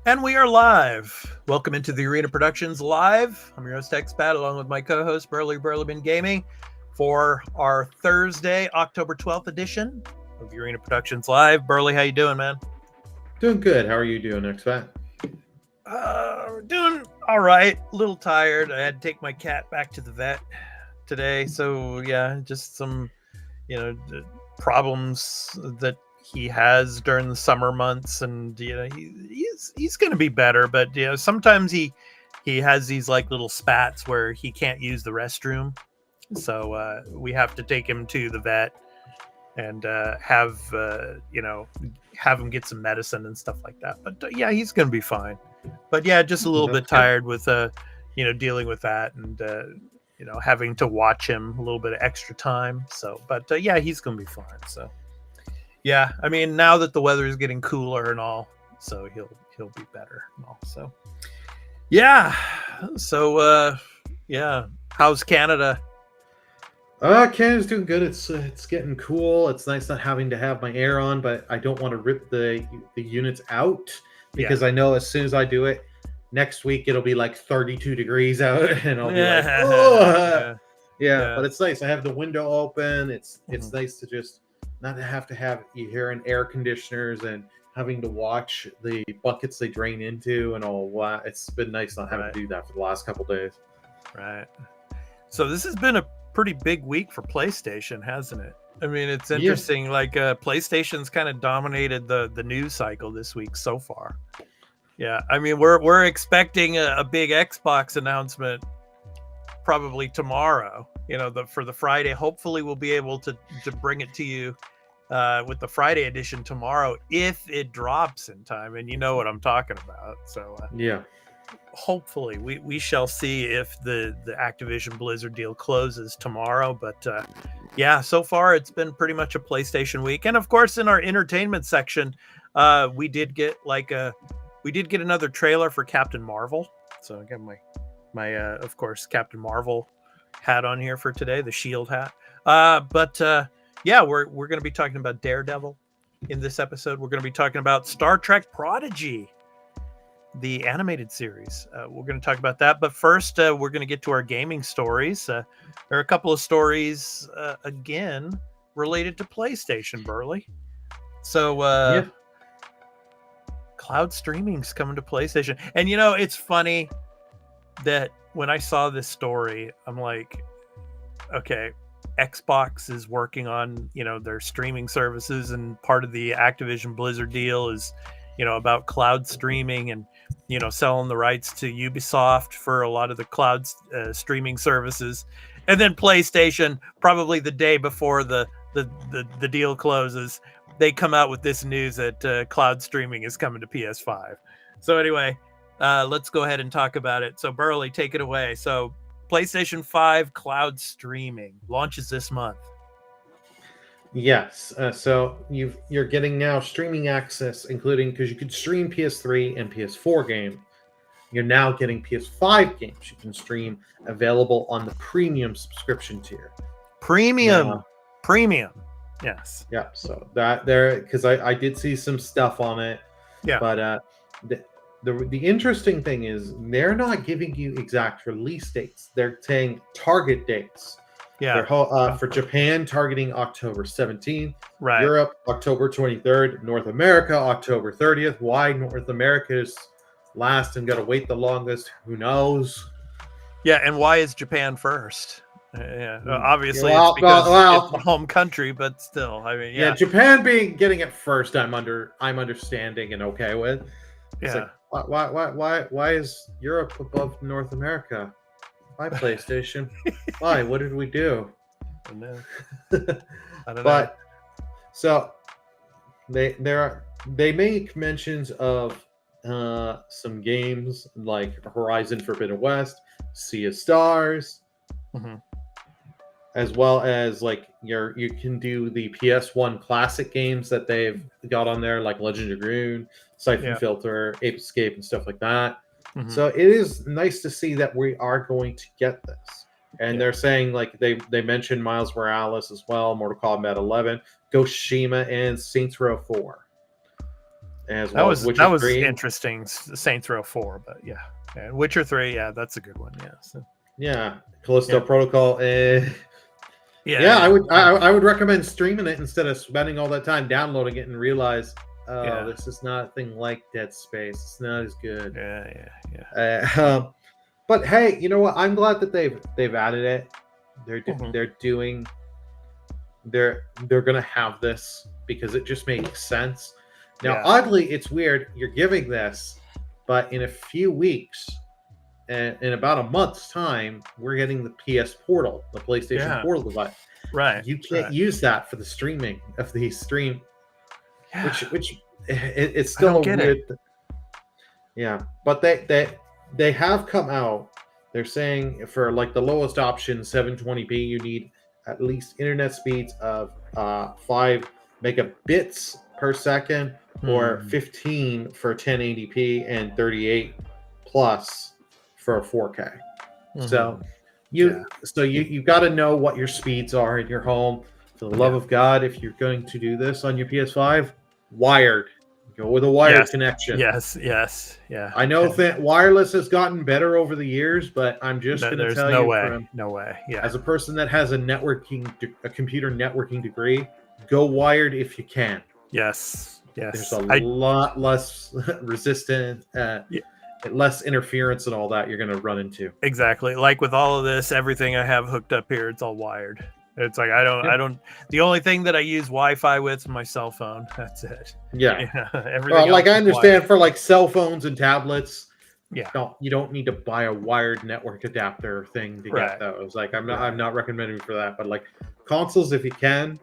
And we are live. Welcome into the Arena Productions Live. I'm your host, Expat, along with my co-host, Burleyman Gaming, for our Thursday, October 12th edition of the Arena Productions Live. Burley, how you doing, man? Doing good. How are you doing, Expat? Doing all right. A little tired. I had to take my cat back to the vet today. So, yeah, just some, problems that he has during the summer months, and he's going to be better, but sometimes he has these like little spats where he can't use the restroom, so we have to take him to the vet and have him get some medicine and stuff like that. But yeah, he's going to be fine. But yeah, just a little That's bit good. tired with dealing with that, and having to watch him a little bit of extra time. So, but yeah, he's going to be fine. So yeah, I mean, now that the weather is getting cooler and all, so he'll be better and all. So yeah, so yeah, how's Canada? Canada's doing good. It's getting cool. It's nice not having to have my air on, but I don't want to rip the units out because I know as soon as I do it, next week it'll be like 32 degrees out, and I'll be like, oh, yeah. But it's nice. I have the window open. It's nice to just not have you hearing air conditioners and having to watch the buckets they drain into and all that. It's been nice not having to do that for the last couple days. Right. So this has been a pretty big week for PlayStation, hasn't it? I mean, it's interesting. Yeah. Like PlayStation's kind of dominated the news cycle this week so far. Yeah, I mean, we're expecting a big Xbox announcement probably tomorrow. For the Friday. Hopefully, we'll be able to bring it to you with the Friday edition tomorrow if it drops in time, and you know what I'm talking about. So yeah. Hopefully we shall see if the Activision Blizzard deal closes tomorrow. But yeah, so far it's been pretty much a PlayStation week. And of course, in our entertainment section, we did get another trailer for Captain Marvel. So I got my of course Captain Marvel hat on here for today, the shield hat. But yeah, we're going to be talking about Daredevil in this episode. We're going to be talking about Star Trek Prodigy, the animated series. We're going to talk about that. But first, we're going to get to our gaming stories. There are a couple of stories, again, related to PlayStation, Burley. So, cloud streaming's coming to PlayStation. And, it's funny that when I saw this story, I'm like, okay, Xbox is working on, their streaming services, and part of the Activision Blizzard deal is, about cloud streaming and, selling the rights to Ubisoft for a lot of the cloud streaming services. And then PlayStation, probably the day before the deal closes, they come out with this news that cloud streaming is coming to PS5. So anyway, let's go ahead and talk about it. So Burley, take it away. So PlayStation 5 cloud streaming launches this month. Yes. So you're getting now streaming access, including, because you could stream PS3 and PS4 games. You're now getting PS5 games you can stream, available on the premium subscription tier. Premium. Yes. Yeah. So that there, because I did see some stuff on it. Yeah. But the interesting thing is they're not giving you exact release dates. They're saying target dates. Yeah. For Japan, targeting October 17th. Right. Europe, October 23rd. North America, October 30th. Why North America is last and got to wait the longest, who knows? Yeah, and why is Japan first? Obviously, it's because it's the home country, but still, I mean, yeah, Japan getting it first, I'm understanding and okay with. It's like, why is Europe above North America? Why PlayStation? Why? What did we do? I don't know. But so they make mentions of some games like Horizon Forbidden West, Sea of Stars, as well as like you can do the PS1 classic games that they've got on there, like Legend of Rune, Siphon Filter, Ape Escape, and stuff like that. So it is nice to see that we are going to get this. And they're saying, like, they mentioned Miles Morales as well, Mortal Kombat 11, Ghost of Tsushima, and Saints Row 4. as That well was as Witcher 3. interesting. Saints Row 4, but yeah. Witcher 3, yeah, that's a good one. Yeah. So, Yeah, Callisto Protocol. Yeah, I would recommend streaming it instead of spending all that time downloading it and realize, this is nothing like Dead Space. It's not as good. Yeah. But hey, you know what? I'm glad that they've added it. They're gonna have this because it just makes sense. Now, oddly, it's weird. You're giving this, but in a few weeks, and in about a month's time, we're getting the PS Portal, the PlayStation Portal device. Right. You can't use that for the streaming of the stream, which it's still a weird. Yeah, but they have come out. They're saying for like the lowest option, 720p, you need at least internet speeds of 5 megabits per second, or 15 for 1080p, and 38 plus for 4K. So you got to know what your speeds are in your home. For the love of God, if you're going to do this on your PS5, wired. Go with a wired connection. Yes. Yeah. I know that wireless has gotten better over the years, but I'm just going to tell you, no way. Yeah. As a person that has a computer networking degree, go wired if you can. Yes. There's a lot less resistant, less interference and all that you're going to run into. Exactly. Like with all of this, everything I have hooked up here, it's all wired. It's like I don't. The only thing that I use Wi-Fi with is my cell phone. That's it. Yeah. Everything. Like I understand wired. For like cell phones and tablets. Yeah. You don't need to buy a wired network adapter thing to get those. Like I'm not recommending for that, but like consoles, if you can,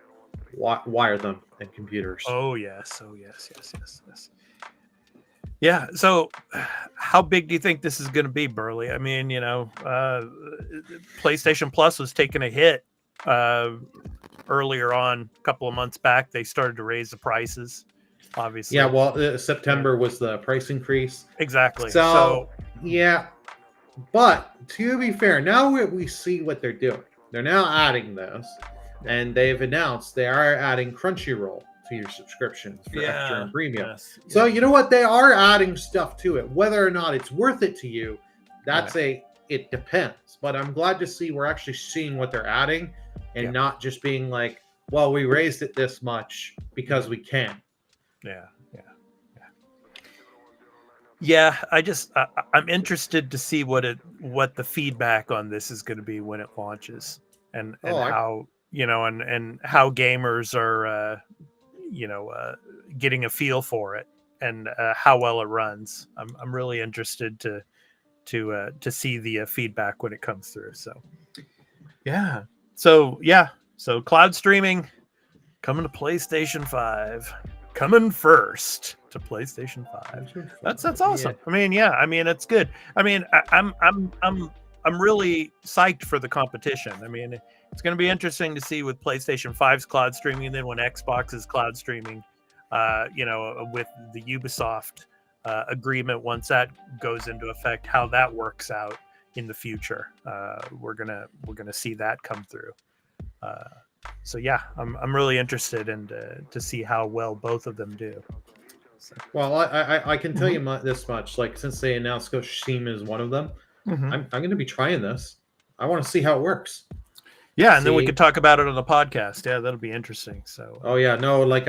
wire them, and computers. Oh yes. Yeah. So, how big do you think this is going to be, Burley? I mean, PlayStation Plus was taking a hit earlier on, a couple of months back. They started to raise the prices, obviously. Yeah. Well, September was the price increase. Exactly. So yeah. But to be fair, now we see what they're doing. They're now adding this, and they've announced they are adding Crunchyroll to your subscriptions for extra and premium. So you know what? They are adding stuff to it. Whether or not it's worth it to you, it depends. But I'm glad to see we're actually seeing what they're adding, and not just being like, well, we raised it this much because we can. Yeah, I'm interested to see what the feedback on this is going to be when it launches, and how and how gamers are getting a feel for it, and how well it runs. I'm really interested to see the feedback when it comes through. So cloud streaming coming to PlayStation 5, coming first to PlayStation 5. That's awesome. Yeah. I mean, it's good. I mean, I'm really psyched for the competition. I mean, it's going to be interesting to see with PlayStation 5's cloud streaming, and then when Xbox is cloud streaming, with the Ubisoft agreement, once that goes into effect, how that works out in the future. We're gonna see that come through. So yeah, I'm really interested in to see how well both of them do. So. Well, I can tell you this much. Like, since they announced Ghost of Tsushima is one of them, I'm going to be trying this. I want to see how it works. Yeah, and then we could talk about it on the podcast. Yeah, that'll be interesting. So. Oh yeah, no, like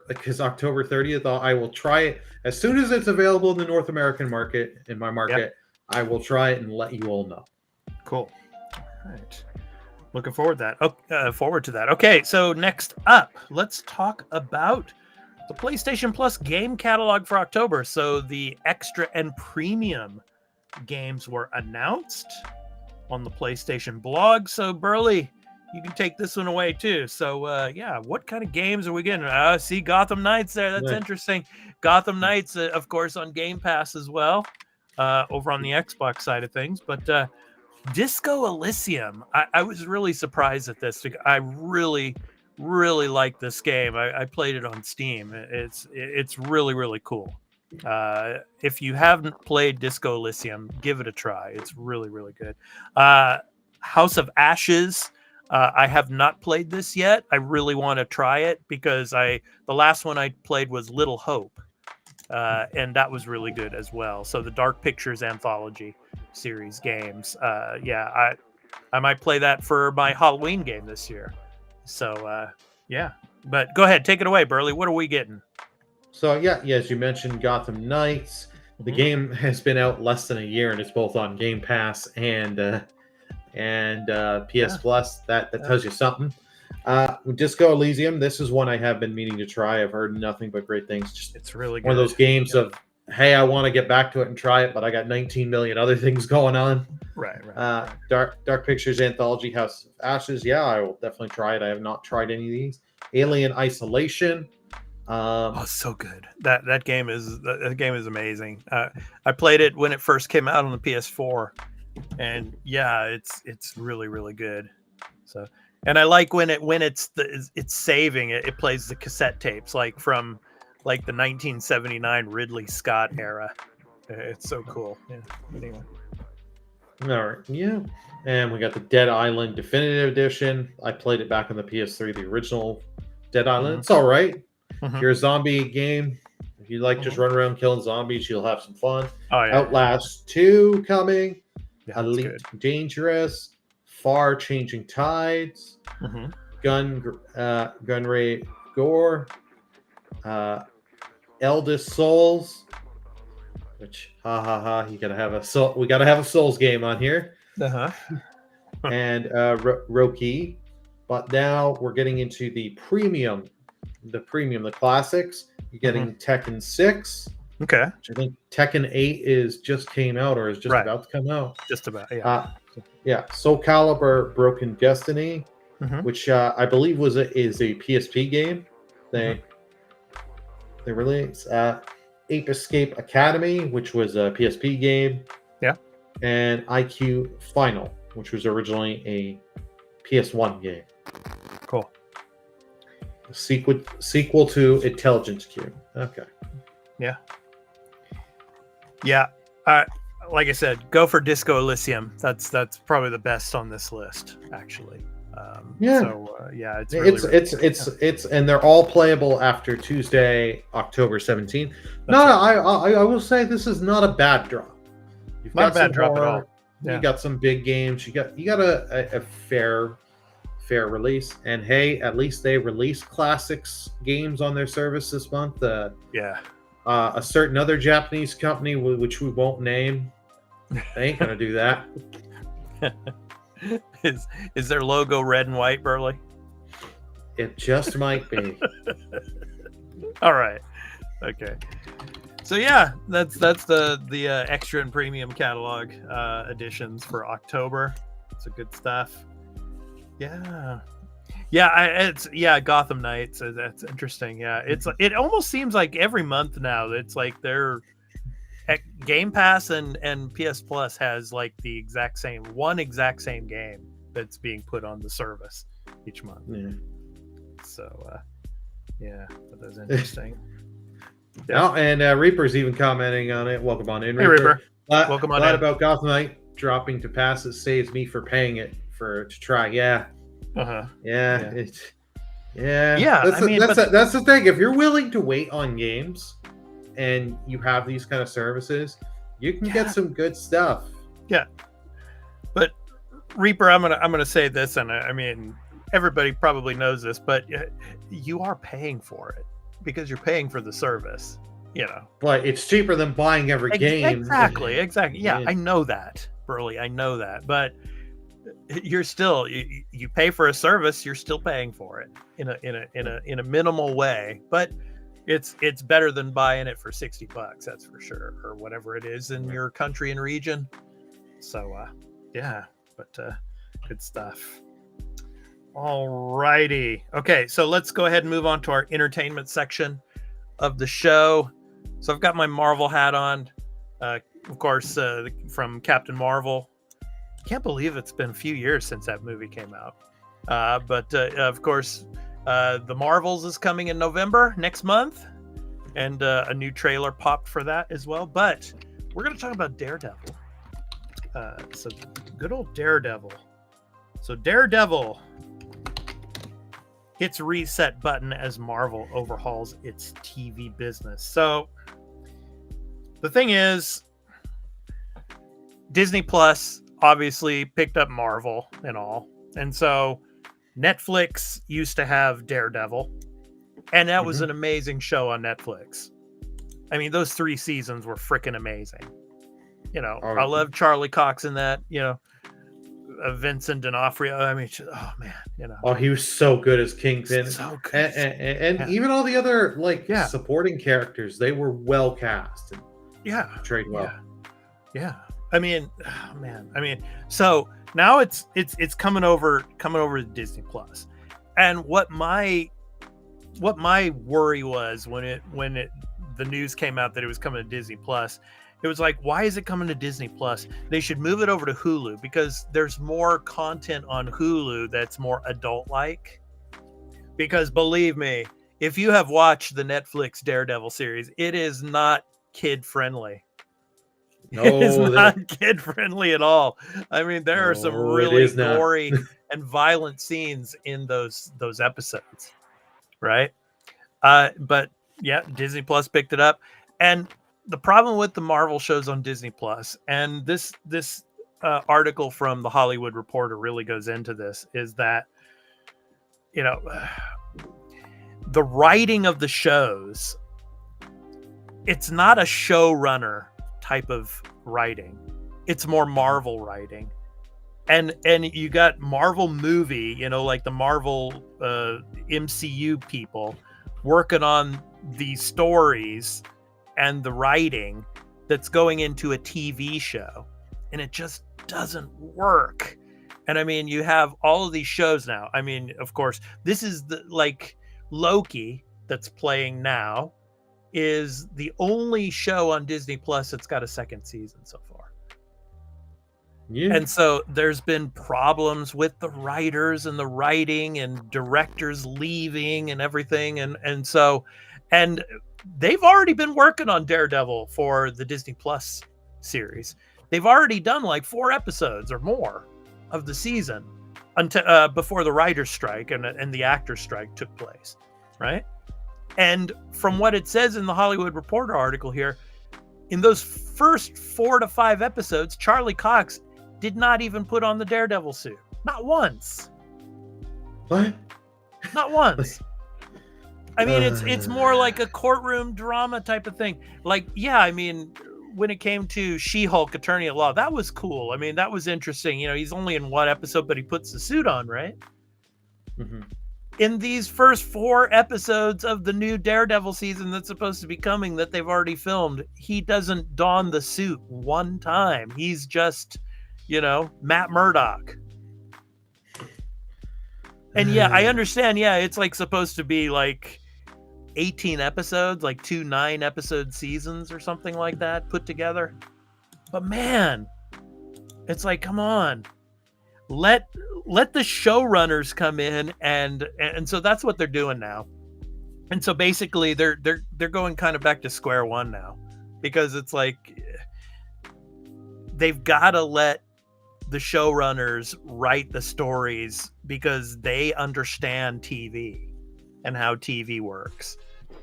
because October 30th, I will try it as soon as it's available in the North American market. In my market, yep. I will try it and let you all know. Cool. All right. Looking forward to that. Okay, so next up, let's talk about the PlayStation Plus game catalog for October. So the extra and premium games were announced on the PlayStation blog. So Burley, you can take this one away too. So what kind of games are we getting? See Gotham Knights there. That's interesting. Gotham Knights, of course, on Game Pass as well, over on the Xbox side of things. But Disco Elysium, I was really surprised at this. I really like this game. I played it on Steam. It's really, really cool. If you haven't played Disco Elysium, give it a try. It's really, really good. House of Ashes, I have not played this yet. I really want to try it because the last one I played was Little Hope, and that was really good as well. So the Dark Pictures Anthology series games. I might play that for my Halloween game this year. So yeah, but go ahead, take it away, Burley. What are we getting? So yeah, as you mentioned, Gotham Knights. The game has been out less than a year, and it's both on Game Pass and PS Plus. That tells you something. Disco Elysium. This is one I have been meaning to try. I've heard nothing but great things. Just it's really good. One of those games of, hey, I want to get back to it and try it, but I got 19 million other things going on. Right. Dark Pictures Anthology, House of Ashes. Yeah, I will definitely try it. I have not tried any of these. Alien Isolation. So good. That game is amazing. I played it when it first came out on the PS4, and yeah, it's really, really good. So, and I like when it's saving it. It plays the cassette tapes from the 1979 Ridley Scott era. It's so cool. Yeah. Anyway. All right. Yeah. And we got the Dead Island Definitive Edition. I played it back on the PS3, the original Dead Island. It's all right. If you're a zombie game, if you like just run around killing zombies, you'll have some fun. Oh, yeah, Outlast 2 coming. Yeah, Elite Dangerous. Far Changing Tides. Gunray Gore. Eldest Souls. Which you gotta have we gotta have a Souls game on here. And Roki. But now we're getting into the premium, the classics. You're getting Tekken 6. Okay. Which I think Tekken 8 just came out or is just about to come out. Just about, yeah. Soul Calibur Broken Destiny, which I believe is a PSP game. They released Ape Escape Academy, which was a PSP game. Yeah. And IQ Final, which was originally a PS1 game. Cool. Sequel to Intelligence Cube. Okay. Yeah. Like I said, go for Disco Elysium. That's probably the best on this list, actually. It's really, it's and they're all playable after Tuesday, October 17th. I will say this is not a bad drop. You've not a bad drop at all. Yeah. You got some big games. You got a fair release, and hey, at least they release classics games on their service this month. A certain other Japanese company, which we won't name, they ain't gonna do that. Is their logo red and white, Burley? It just might be. All right. Okay. So yeah, that's the extra and premium catalog editions for October. It's a good stuff. Gotham Knights. That's interesting. Yeah, it almost seems like every month now it's like their Game Pass and PS Plus has like the exact same game that's being put on the service each month. Yeah. So that's interesting. Yeah. And Reaper's even commenting on it. Welcome on in, Reaper. Hey, Reaper. Welcome on in. About Gotham Knight dropping to pass. It saves me for paying it to try. Yeah. Yeah. That's the thing. If you're willing to wait on games, and you have these kind of services, you can get some good stuff. Yeah. But Reaper, I'm gonna say this, and I mean everybody probably knows this, but you are paying for it because you're paying for the service. But it's cheaper than buying every game. Exactly. Yeah, I know that, Burley. I know that, but you're still you pay for a service. You're still paying for it in a minimal way, but it's better than buying it for $60. That's for sure, or whatever it is in your country and region. So good stuff. All righty. Okay, so let's go ahead and move on to our entertainment section of the show. So I've got my Marvel hat on, of course, from Captain Marvel. Can't believe it's been a few years since that movie came out. But of course, The Marvels is coming in November next month, and a new trailer popped for that as well. But we're going to talk about Daredevil. So good old Daredevil. So Daredevil hits reset button as Marvel overhauls its TV business. So the thing is, Disney Plus obviously picked up Marvel and all. And so Netflix used to have Daredevil, and that was an amazing show on Netflix. I mean, those 3 seasons were freaking amazing. I love Charlie Cox in that, Vincent D'Onofrio. I mean, oh man, Oh, he was so good as Kingpin. So good. And even all the other supporting characters, they were well cast and portrayed well. Yeah. I mean, oh, man. I mean, so now it's coming over to Disney Plus. And what my worry was when the news came out that it was coming to Disney Plus, it was like, why is it coming to Disney Plus? They should move it over to Hulu, because there's more content on Hulu that's more adult-like. Because believe me, if you have watched the Netflix Daredevil series, it is not kid-friendly. No, it is not kid-friendly at all. I mean, there are some really gory and violent scenes in those episodes, right? But yeah, Disney Plus picked it up. And the problem with the Marvel shows on Disney Plus, and this article from the Hollywood Reporter really goes into this, is that the writing of the shows, it's not a showrunner type of writing. It's more Marvel writing. And you got Marvel movie, like the Marvel MCU people working on these stories and the writing that's going into a TV show, and it just doesn't work. And I mean, you have all of these shows now. I mean, of course, this is Loki that's playing now is the only show on Disney Plus that's got a 2nd season so far. Yeah. And so there's been problems with the writers and the writing and directors leaving and everything. And they've already been working on Daredevil for the Disney Plus series. They've already done 4 episodes or more of the season until before the writer's strike and the actor's strike took place, right? And from what it says in the Hollywood Reporter article here, in those first 4 to 5 episodes, Charlie Cox did not even put on the Daredevil suit. Not once. What? Not once. I mean, it's more like a courtroom drama type of thing. I mean, when it came to She-Hulk Attorney at Law, that was cool. I mean, that was interesting. He's only in 1 episode, but he puts the suit on, right? Mm-hmm. In these first 4 episodes of the new Daredevil season that's supposed to be coming, that they've already filmed, he doesn't don the suit one time. He's just, Matt Murdock. And yeah, I understand. Yeah, it's supposed to be 18 episodes, 2 9-episode seasons or something like that put together. But man, it's come on, let the showrunners come in, and so that's what they're doing now. And so basically they're going kind of back to square one now, because it's they've got to let the showrunners write the stories, because they understand TV and how TV works.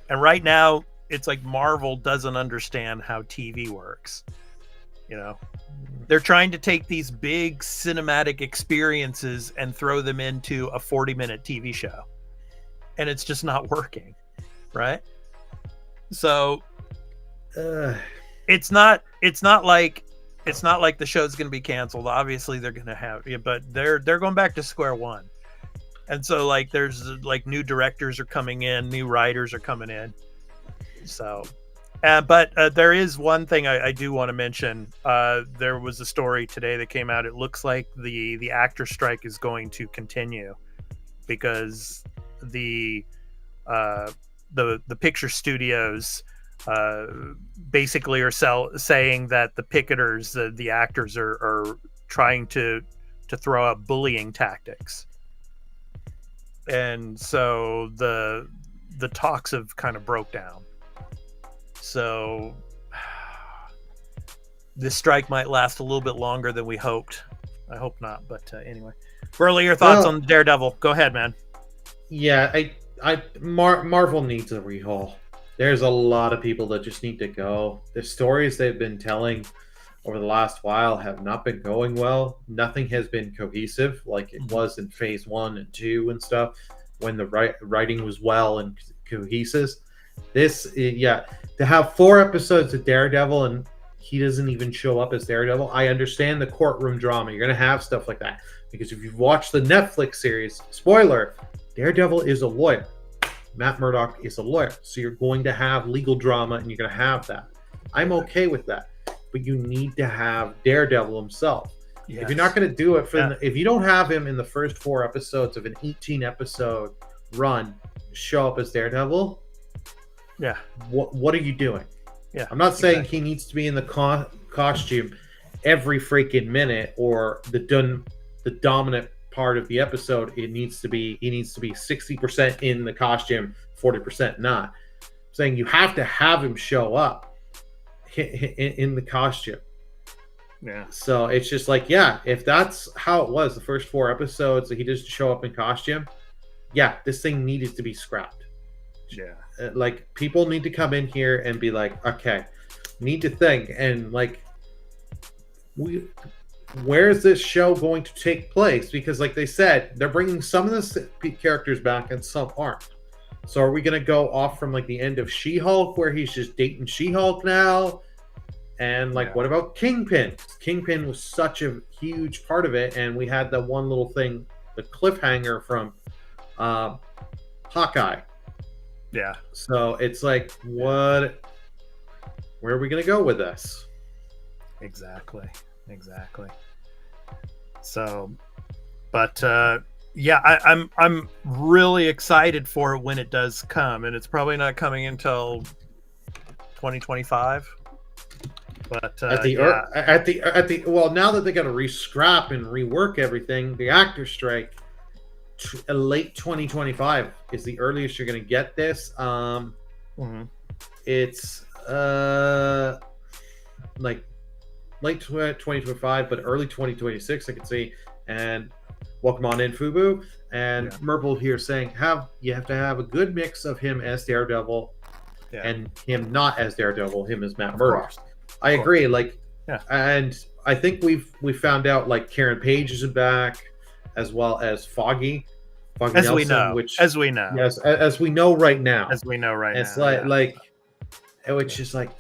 And right now it's Marvel doesn't understand how TV works. They're trying to take these big cinematic experiences and throw them into a 40-minute TV show, and it's just not working, right? So it's not like the show's going to be canceled. Obviously they're going to have, but they're going back to square one. And so there's new directors are coming in, new writers are coming in. So, but there is one thing I do want to mention. There was a story today that came out. It looks like the actor strike is going to continue, because the picture studios basically are saying that the picketers, the actors are trying to throw out bullying tactics. And so the talks have kind of broke down. So this strike might last a little bit longer than we hoped. I hope not, but anyway. Burley, your thoughts on Daredevil? Go ahead, man. Yeah, Marvel needs a rehaul. There's a lot of people that just need to go. The stories they've been telling over the last while have not been going well. Nothing has been cohesive like it was in phase 1 and 2 and stuff when the writing was well and cohesive. To have 4 episodes of Daredevil and he doesn't even show up as Daredevil. I understand the courtroom drama. You're going to have stuff like that. Because if you've watched the Netflix series, spoiler, Daredevil is a lawyer. Matt Murdock is a lawyer. So you're going to have legal drama and you're going to have that. I'm okay with that. But you need to have Daredevil himself. Yes. If you're not going to do it, if you don't have him in the first 4 episodes of an 18-episode run, show up as Daredevil, what are you doing? Yeah, I'm not saying he needs to be in the costume every freaking minute or the dominant part of the episode. He needs to be 60% in the costume, 40% not. I'm saying you have to have him show up in the costume. Yeah. So it's just like, if that's how it was the first 4 episodes, that he just show up in costume, this thing needed to be scrapped. Yeah. Like, people need to come in here and be like, okay, need to think, and like, where is this show going to take place? Because like they said, they're bringing some of the characters back and some aren't. So are we going to go off from like the end of She-Hulk where he's just dating She-Hulk now? And like, what about Kingpin? Kingpin was such a huge part of it, and we had that one little thing, the cliffhanger from Hawkeye. Yeah. So it's like, where are we going to go with this? Exactly. So, but I'm really excited for it when it does come, and it's probably not coming until 2025. But now that they got to re-scrap and rework everything, the actor strike. Late 2025 is the earliest you're going to get this. It's like late 2025, but early 2026 I can see. And welcome on in, Fubu. And Merple here saying you have to have a good mix of him as Daredevil and him not as Daredevil, him as Matt Murdock. I agree. And I think we found out like Karen Page is back, as well as Foggy Nelson, we know right now. It's it's just like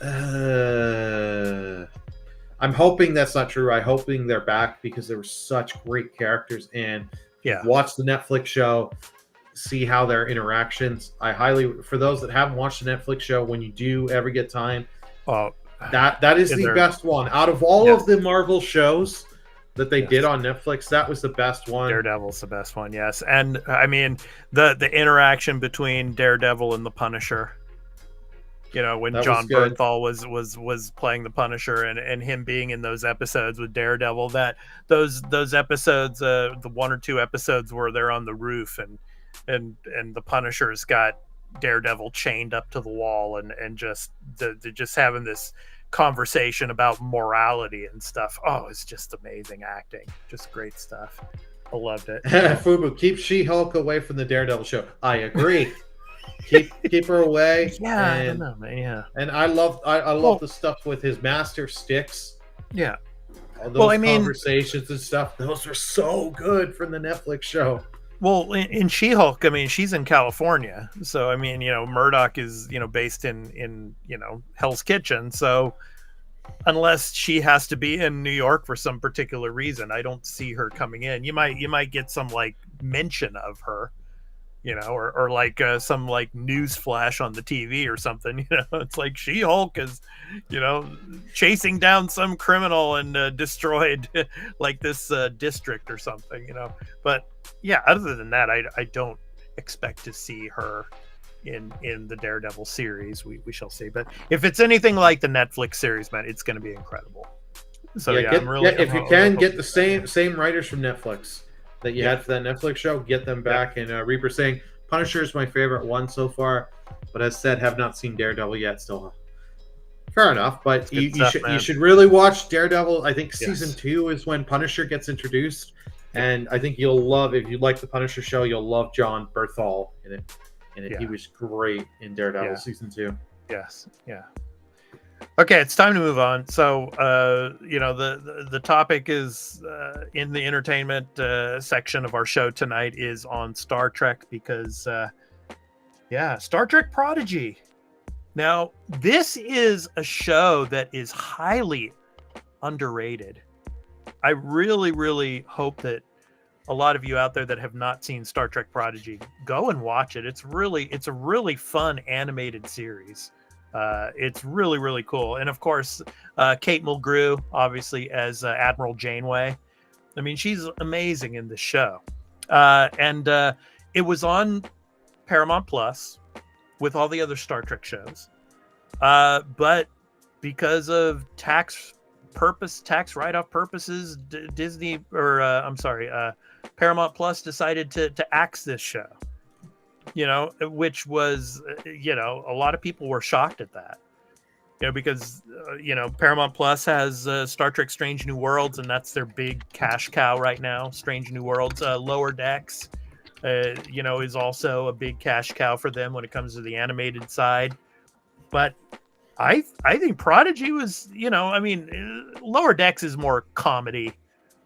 I'm hoping that's not true. I'm hoping they're back because there were such great characters, and watch the Netflix show, see how their interactions. For those that haven't watched the Netflix show, when you do ever get time, that is the best one out of all of the Marvel shows that they did on Netflix. That was the best one. Daredevil's the best one, yes. And I mean the interaction between Daredevil and the Punisher. You know, when John Bernthal was playing the Punisher, and him being in those episodes with Daredevil, that those episodes, the 1 or 2 episodes where they're on the roof and the Punisher's got Daredevil chained up to the wall and just having this conversation about morality and stuff. Oh, it's just amazing acting. Just great stuff. I loved it. Fubu, keep She-Hulk away from the Daredevil show. I agree. keep her away. Yeah, I don't know, man. Yeah. And I love the stuff with his master Sticks. Yeah. All those conversations and stuff. Those are so good from the Netflix show. Well, in She-Hulk, I mean, she's in California. So, I mean, Murdoch is, based in Hell's Kitchen. So, unless she has to be in New York for some particular reason, I don't see her coming in. You might get some, like, mention of her, or like some, like, news flash on the TV or something. It's like She-Hulk is, chasing down some criminal and destroyed, like, this district or something, But... yeah, other than that, I don't expect to see her in the Daredevil series. We shall see. But if it's anything like the Netflix series, man, it's going to be incredible. So if you can get the same writers from Netflix that you had for that Netflix show, get them back. And Reaper saying Punisher is my favorite one so far, but as said, have not seen Daredevil yet. Still, fair enough. But you should really watch Daredevil. I think season 2 is when Punisher gets introduced. And I think you'll love, if you like the Punisher show, you'll love John Berthal in it. Yeah. He was great in Daredevil Yeah. season 2. Yes. Yeah. Okay, it's time to move on. So, the topic is in the entertainment section of our show tonight is on Star Trek because, Star Trek Prodigy. Now, this is a show that is highly underrated. I really, really hope that a lot of you out there that have not seen Star Trek Prodigy, go and watch it. It's a really fun animated series. It's really, really cool. And of course, Kate Mulgrew, obviously, as Admiral Janeway. I mean, she's amazing in the show. And it was on Paramount Plus with all the other Star Trek shows. But because of tax write-off purposes, Paramount Plus decided to axe this show. Which was, a lot of people were shocked at that. Because Paramount Plus has Star Trek Strange New Worlds, and that's their big cash cow right now. Strange New Worlds, Lower Decks, is also a big cash cow for them when it comes to the animated side. But I think Prodigy was, Lower Decks is more comedy,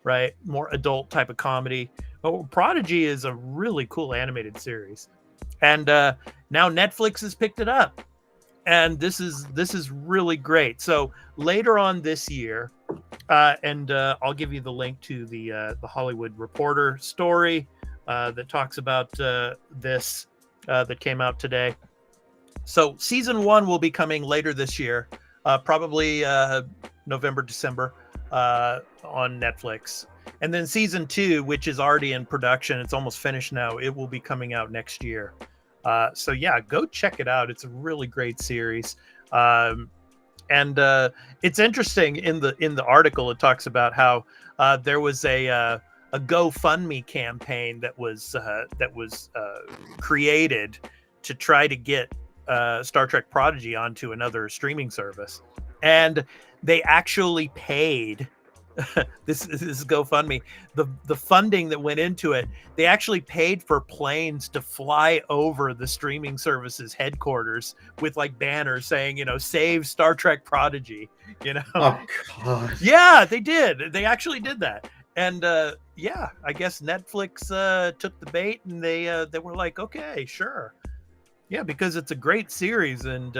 right? More adult type of comedy. But Prodigy is a really cool animated series. And now Netflix has picked it up. And this is really great. So later on this year, I'll give you the link to the Hollywood Reporter story that talks about this that came out today. So season 1 will be coming later this year, probably November, December on Netflix. And then season 2, which is already in production, it's almost finished now. It will be coming out next year. So yeah, go check it out. It's a really great series. And it's interesting in the article, it talks about how there was a GoFundMe campaign that was created to try to get Star Trek Prodigy onto another streaming service. And they actually paid this is GoFundMe. The funding that went into it, they actually paid for planes to fly over the streaming service's headquarters with like banners saying, save Star Trek Prodigy. Oh God. Yeah, they did. They actually did that. And I guess Netflix took the bait, and they were like, okay, sure. Yeah, because it's a great series, and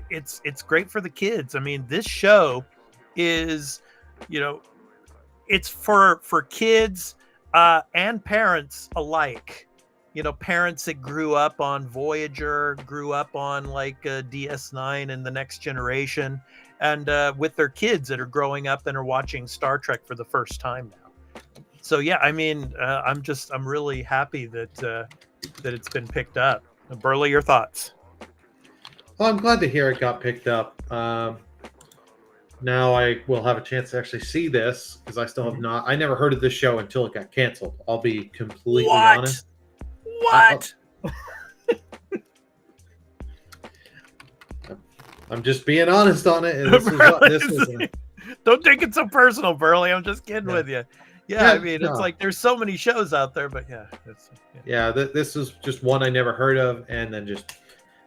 it's great for the kids. I mean, this show is, it's for kids and parents alike. Parents that grew up on Voyager, grew up on like DS9 and the Next Generation, and with their kids that are growing up and are watching Star Trek for the first time now. So yeah, I mean, I'm really happy that it's been picked up. Burley, your thoughts? Well, I'm glad to hear it got picked up. Now I will have a chance to actually see this, because I still have not. I never heard of this show until it got canceled. I'll be completely honest. What? I'm just being honest on it. And this is Don't take it so personal, Burley. I'm just kidding with you. Yeah, I mean, it's like there's so many shows out there, but this is just one I never heard of, and then just,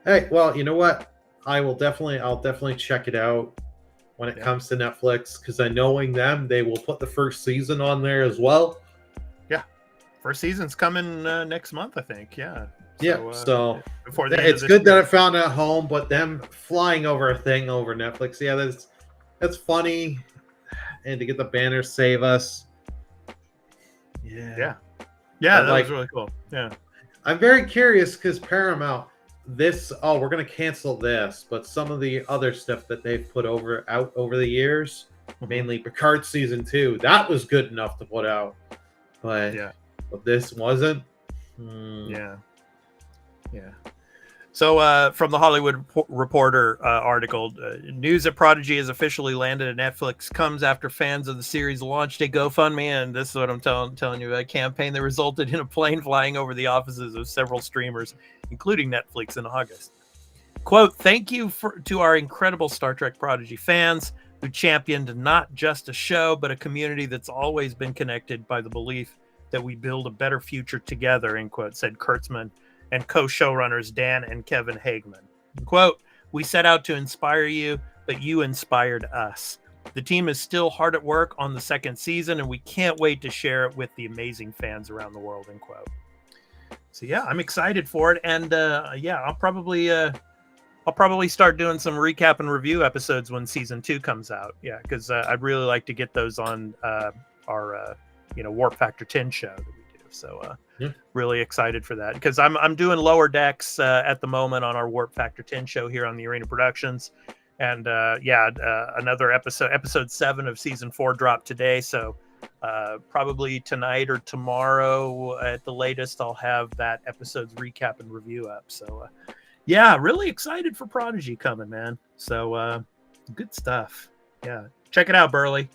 hey, well, you know what? I'll definitely check it out when it comes to Netflix, because knowing them, they will put the first season on there as well. Yeah, first season's coming next month, I think. Yeah. So before it's good that I found it at home, but them flying over a thing over Netflix, that's funny, and to get the banner "Save Us." Yeah, that was really cool. Yeah, I'm very curious because Paramount, we're gonna cancel this, but some of the other stuff that they've put out over the years, mainly Picard season 2, that was good enough to put out, but this wasn't. Yeah. So from the Hollywood Reporter article, news that Prodigy has officially landed at Netflix comes after fans of the series launched a GoFundMe, and this is what I'm telling you, a campaign that resulted in a plane flying over the offices of several streamers, including Netflix, in August. Quote, "Thank you to our incredible Star Trek Prodigy fans. who championed not just a show, but a community that's always been connected by the belief that we build a better future together, end quote, said Kurtzman and co-showrunners Dan and Kevin Hageman. Quote, we set out to inspire you, but you inspired us. The team is still hard at work on the second season, and we can't wait to share it with the amazing fans around the world, end quote. So yeah, I'm excited for it. And I'll probably start doing some recap and review episodes when season 2 comes out. Yeah, because I'd really like to get those on our Warp Factor 10 show that we do. So really excited for that, because I'm doing Lower Decks at the moment on our Warp Factor 10 show here on the Arena Productions. And another episode 7 of season 4 dropped today. So probably tonight or tomorrow at the latest, I'll have that episode's recap and review up. So really excited for Prodigy coming, man. So good stuff. Yeah, check it out, Burley.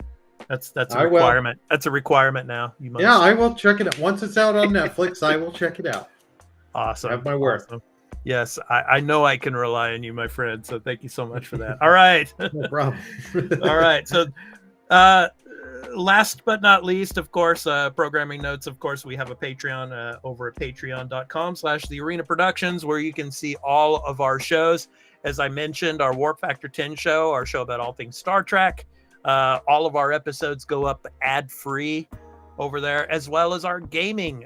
That's a requirement. That's a requirement now. You must. Yeah, I will check it out. Once it's out on Netflix, I will check it out. Awesome. I have my word. Awesome. Yes, I know I can rely on you, my friend. So thank you so much for that. All right. No problem. All right. So last but not least, of course, programming notes. Of course, we have a Patreon over at patreon.com/The Arena Productions, where you can see all of our shows. As I mentioned, our Warp Factor 10 show, our show about all things Star Trek. All of our episodes go up ad-free over there, as well as our gaming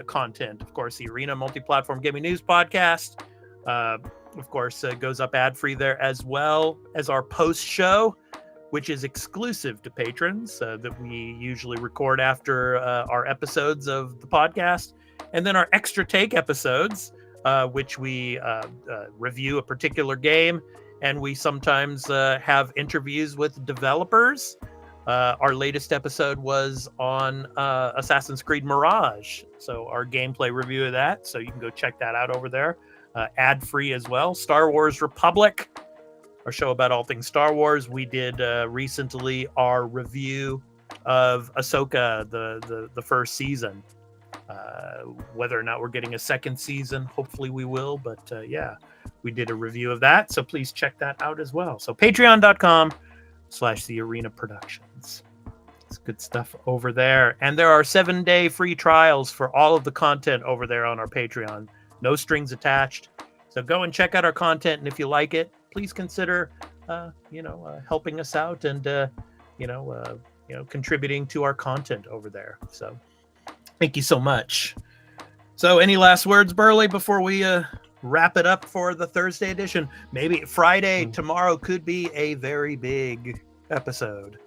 content. Of course, the Arena Multi-Platform Gaming News Podcast, of course, goes up ad-free there, as well as our post-show, which is exclusive to patrons that we usually record after our episodes of the podcast. And then our Extra Take episodes, which we review a particular game, and we sometimes have interviews with developers. Our latest episode was on Assassin's Creed Mirage, so our gameplay review of that. So you can go check that out over there, ad-free as well. Star Wars Republic, our show about all things Star Wars. We did recently our review of Ahsoka, the first season. Whether or not we're getting a second season, hopefully we will. But we did a review of that, so please check that out as well. So patreon.com/The Arena Productions. It's good stuff over there. And there are 7-day free trials for all of the content over there on our Patreon. No strings attached. So go and check out our content, and if you like it, please consider helping us out and contributing to our content over there. So thank you so much. So any last words, Burley, before we wrap it up for the Thursday edition? Maybe Friday, tomorrow could be a very big episode,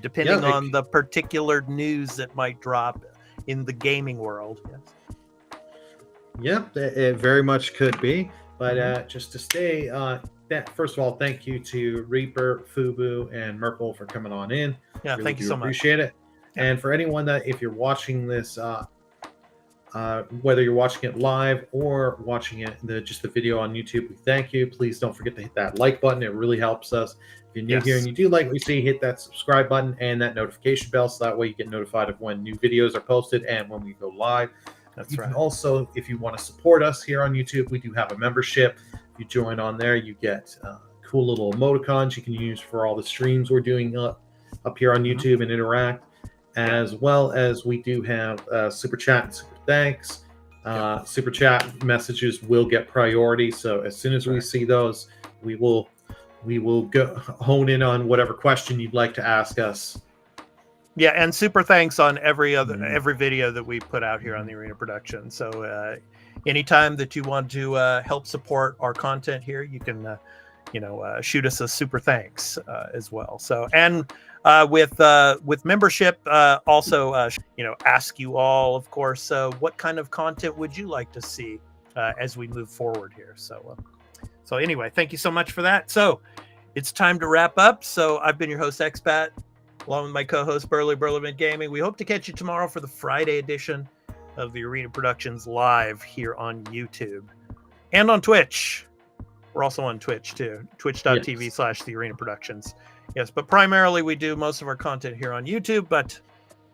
depending on the particular news that might drop in the gaming world. Yep, it very much could be. But just to stay, first of all, thank you to Reaper, Fubu, and Merkel for coming on in. Yeah, really thank you so much. Appreciate it. Yeah. And for anyone that, if you're watching this, whether you're watching it live or watching it just the video on YouTube, we thank you. Please don't forget to hit that like button. It really helps us. If you're new here and you do like what you see, hit that subscribe button and that notification bell, so that way you get notified of when new videos are posted and when we go live. You can also, if you want to support us here on YouTube, we do have a membership. If you join on there, you get cool little emoticons you can use for all the streams we're doing up here on YouTube and interact, as well as we do have super chat and super thanks. Super chat messages will get priority, so as soon as we see those, we will go hone in on whatever question you'd like to ask us. Yeah, and super thanks on every video that we put out here on the Arena Production. So anytime that you want to help support our content here, you can shoot us a super thanks as well. So, and with membership, also ask you all, of course, what kind of content would you like to see as we move forward here. So anyway, thank you so much for that. So it's time to wrap up. So I've been your host, Expat, along with my co-host, Burley Gaming. We hope to catch you tomorrow for the Friday edition of the Arena Productions live here on YouTube and on Twitch. We're also on Twitch too, twitch.tv/The Arena Productions. Yes, but primarily we do most of our content here on YouTube, but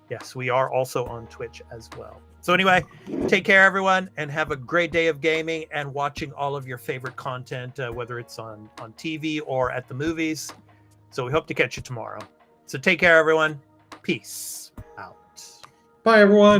yes, we are also on Twitch as well. So anyway, take care, everyone, and have a great day of gaming and watching all of your favorite content, whether it's on TV or at the movies. So we hope to catch you tomorrow. So take care, everyone. Peace out. Bye, everyone.